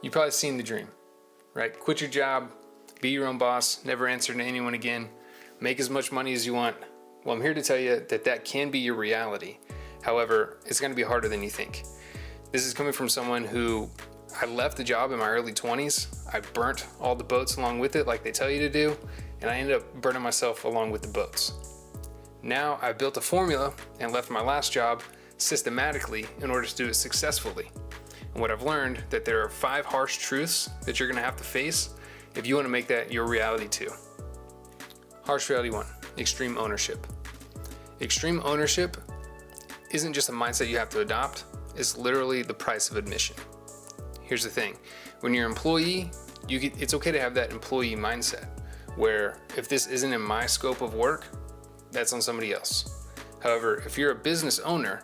You've probably seen the dream, right? Quit your job, be your own boss, never answer to anyone again, make as much money as you want. Well, I'm here to tell you that that can be your reality. However, it's going to be harder than you think. This is coming from someone who I left the job in my early 20s. I burnt all the boats along with it like they tell you to do, and I ended up burning myself along with the boats. Now I've built a formula and left my last job systematically in order to do it successfully. And what I've learned that there are 5 harsh truths that you're going to have to face if you want to make that your reality too. Harsh reality 1, extreme ownership. Extreme ownership isn't just a mindset you have to adopt, it's literally the price of admission. Here's the thing, when you're an employee, it's okay to have that employee mindset, where if this isn't in my scope of work, that's on somebody else. However, if you're a business owner,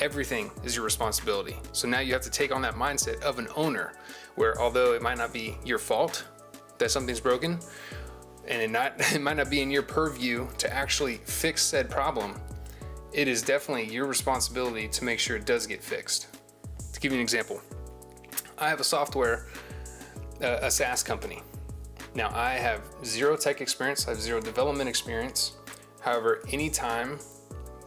everything is your responsibility. So now you have to take on that mindset of an owner, where although it might not be your fault that something's broken, and it might not be in your purview to actually fix said problem, it is definitely your responsibility to make sure it does get fixed. To give you an example, I have a software, a SaaS company. Now I have 0 tech experience, I have 0 development experience. However, anytime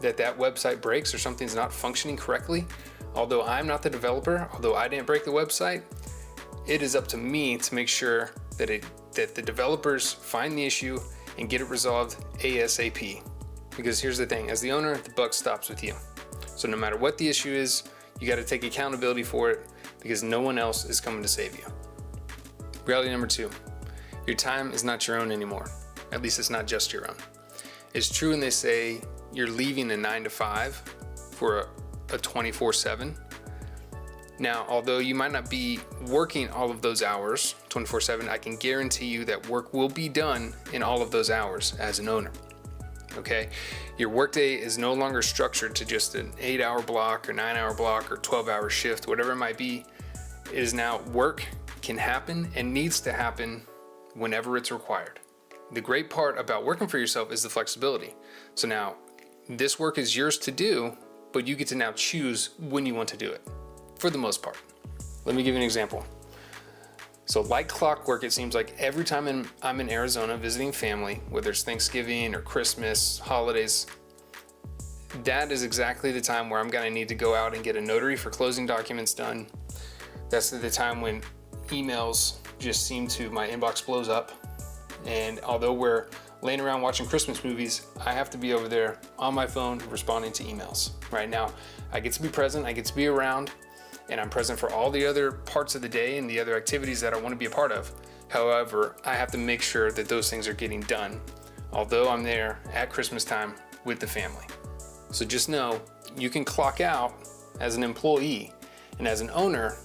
that website breaks or something's not functioning correctly, although I'm not the developer, although I didn't break the website, it is up to me to make sure that the developers find the issue and get it resolved ASAP. Because here's the thing, as the owner, the buck stops with you. So no matter what the issue is, you got to take accountability for it because no one else is coming to save you. Reality number 2, your time is not your own anymore. At least it's not just your own. It's true when they say you're leaving a 9 to 5 for a 24/7. Now, although you might not be working all of those hours 24/7, I can guarantee you that work will be done in all of those hours as an owner. Okay? Your workday is no longer structured to just an 8-hour block or 9-hour block or 12-hour shift, whatever it might be. It is now work can happen and needs to happen whenever it's required. The great part about working for yourself is the flexibility. So now this work is yours to do, but you get to now choose when you want to do it, for the most part. Let me give you an example. So like clockwork, it seems like every time I'm in Arizona visiting family, whether it's Thanksgiving or Christmas, holidays, that is exactly the time where I'm gonna need to go out and get a notary for closing documents done. That's the time when emails just my inbox blows up. And although we're laying around watching Christmas movies, I have to be over there on my phone responding to emails. Right now, I get to be present, I get to be around, and I'm present for all the other parts of the day and the other activities that I want to be a part of. However, I have to make sure that those things are getting done, although I'm there at Christmas time with the family. So just know, you can clock out as an employee, and as an owner,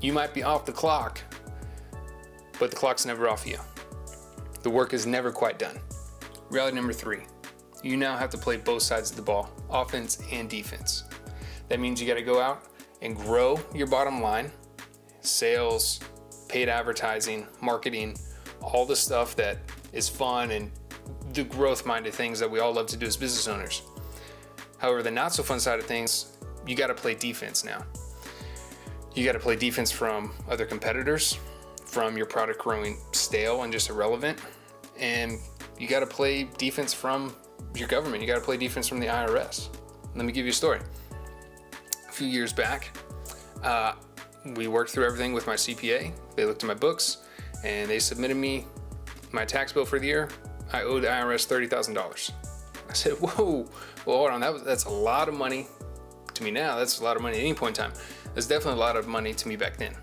you might be off the clock, but the clock's never off you. The work is never quite done. Reality number 3, you now have to play both sides of the ball, offense and defense. That means you got to go out and grow your bottom line, sales, paid advertising, marketing, all the stuff that is fun and the growth-minded things that we all love to do as business owners. However, the not so fun side of things, you got to play defense now. You got to play defense from other competitors, from your product growing stale and just irrelevant, and you got to play defense from your government. You got to play defense from the IRS. Let me give you a story. A few years back, we worked through everything with my CPA. They looked at my books and they submitted me my tax bill for the year. I owed the IRS $30,000. I said, whoa, well, hold on, that's a lot of money to me now. That's a lot of money at any point in time. That's definitely a lot of money to me back then.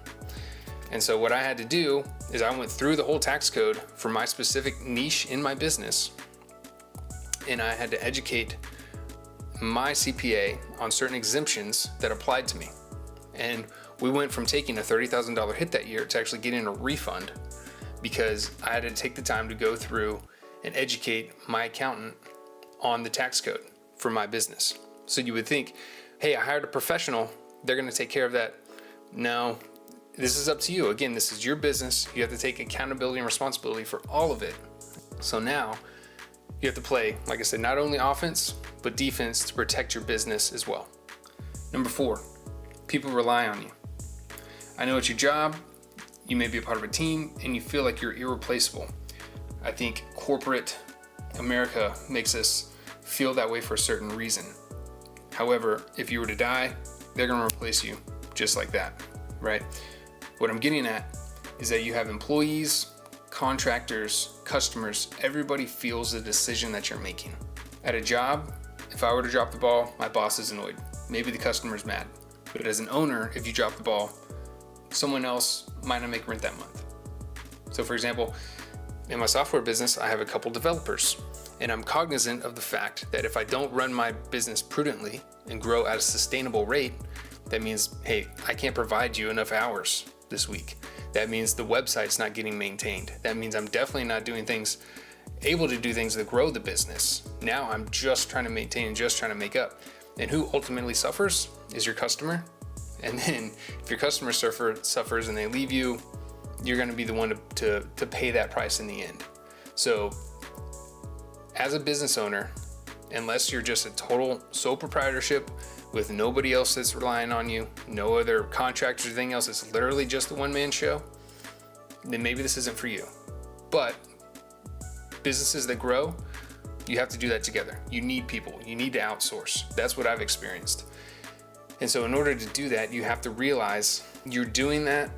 And so what I had to do is I went through the whole tax code for my specific niche in my business, and I had to educate my CPA on certain exemptions that applied to me. And we went from taking a $30,000 hit that year to actually getting a refund because I had to take the time to go through and educate my accountant on the tax code for my business. So you would think, hey, I hired a professional, they're going to take care of that. No, this is up to you. Again, this is your business. You have to take accountability and responsibility for all of it. So now you have to play, like I said, not only offense, but defense to protect your business as well. Number 4, people rely on you. I know at your job, You may be a part of a team and you feel like you're irreplaceable. I think corporate America makes us feel that way for a certain reason. However, if you were to die, they're going to replace you just like that, right? What I'm getting at is that you have employees, contractors, customers, everybody feels the decision that you're making. At a job, if I were to drop the ball, my boss is annoyed. Maybe the customer's mad. But as an owner, if you drop the ball, someone else might not make rent that month. So for example, in my software business, I have a couple developers, and I'm cognizant of the fact that if I don't run my business prudently and grow at a sustainable rate, that means, hey, I can't provide you enough hours this week. That means the website's not getting maintained. That means I'm definitely not able to do things that grow the business. Now I'm just trying to maintain and just trying to make up. And who ultimately suffers is your customer. And then if your customer suffers and they leave you, you're going to be the one to pay that price in the end. So as a business owner, unless you're just a total sole proprietorship with nobody else that's relying on you, no other contractors or anything else, it's literally just a one-man show, then maybe this isn't for you. But businesses that grow, you have to do that together. You need people. You need to outsource. That's what I've experienced. And so in order to do that, you have to realize you're doing that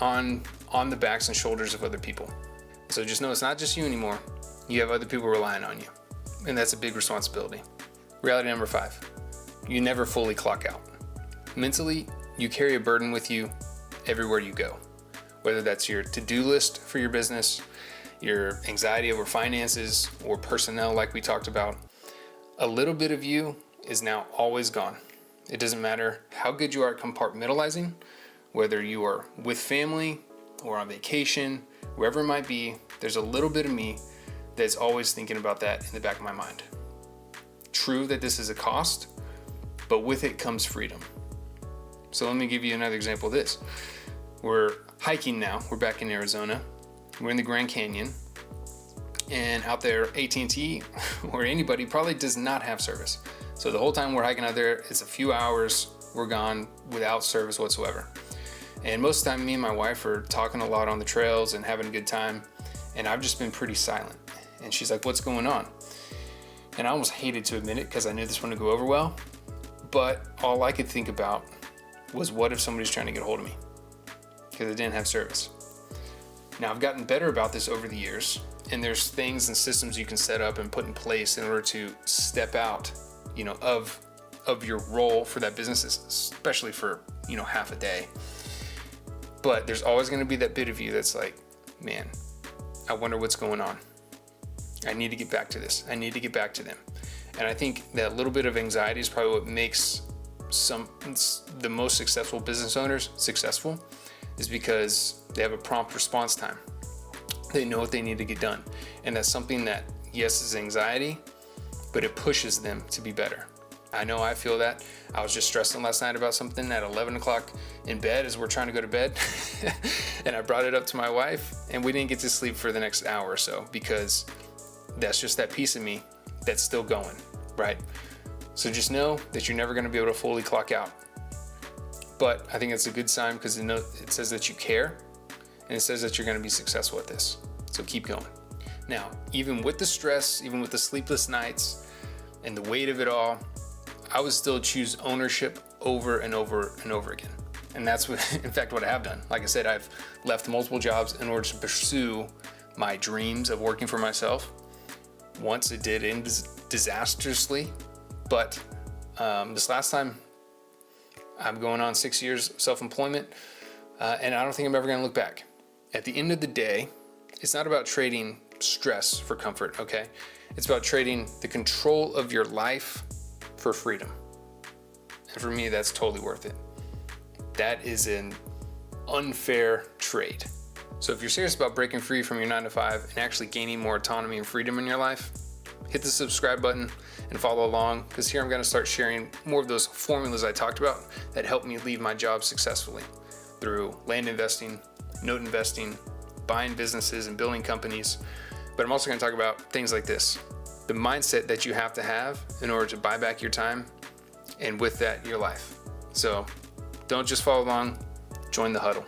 on the backs and shoulders of other people. So just know it's not just you anymore. You have other people relying on you. And that's a big responsibility. Reality number 5, you never fully clock out. Mentally, you carry a burden with you everywhere you go. Whether that's your to-do list for your business, your anxiety over finances or personnel like we talked about, a little bit of you is now always gone. It doesn't matter how good you are at compartmentalizing, whether you are with family or on vacation, wherever it might be, there's a little bit of me that's always thinking about that in the back of my mind. True that this is a cost, but with it comes freedom. So let me give you another example of this. We're hiking now. We're back in Arizona. We're in the Grand Canyon. And out there, AT&T or anybody probably does not have service. So the whole time we're hiking out there, it's a few hours, we're gone without service whatsoever. And most of the time, me and my wife are talking a lot on the trails and having a good time. And I've just been pretty silent. And she's like, what's going on? And I almost hated to admit it because I knew this wouldn't go over well. But all I could think about was what if somebody's trying to get a hold of me? Because I didn't have service. Now I've gotten better about this over the years. And there's things and systems you can set up and put in place in order to step out, of your role for that business, especially for, half a day. But there's always going to be that bit of you that's like, man, I wonder what's going on. I need to get back to this. I need to get back to them. And I think that little bit of anxiety is probably what makes the most successful business owners successful, is because they have a prompt response time. They know what they need to get done. And that's something that, yes, is anxiety, but it pushes them to be better. I know I feel that. I was just stressing last night about something at 11 o'clock in bed as we're trying to go to bed. And I brought it up to my wife, and we didn't get to sleep for the next hour or so because that's just that piece of me that's still going, right? So just know that you're never going to be able to fully clock out. But I think it's a good sign because it says that you care, and it says that you're going to be successful at this. So keep going. Now, even with the stress, even with the sleepless nights and the weight of it all, I would still choose ownership over and over and over again. And that's what I have done. Like I said, I've left multiple jobs in order to pursue my dreams of working for myself. Once it did end disastrously, but this last time, I'm going on 6 years of self-employment, and I don't think I'm ever going to look back. At the end of the day, it's not about trading stress for comfort, okay? It's about trading the control of your life for freedom. And for me, that's totally worth it. That is an unfair trade. So if you're serious about breaking free from your 9-to-5 and actually gaining more autonomy and freedom in your life, hit the subscribe button and follow along, because here I'm going to start sharing more of those formulas I talked about that helped me leave my job successfully through land investing, note investing, buying businesses and building companies. But I'm also going to talk about things like this, the mindset that you have to have in order to buy back your time, and with that, your life. So don't just follow along, join the huddle.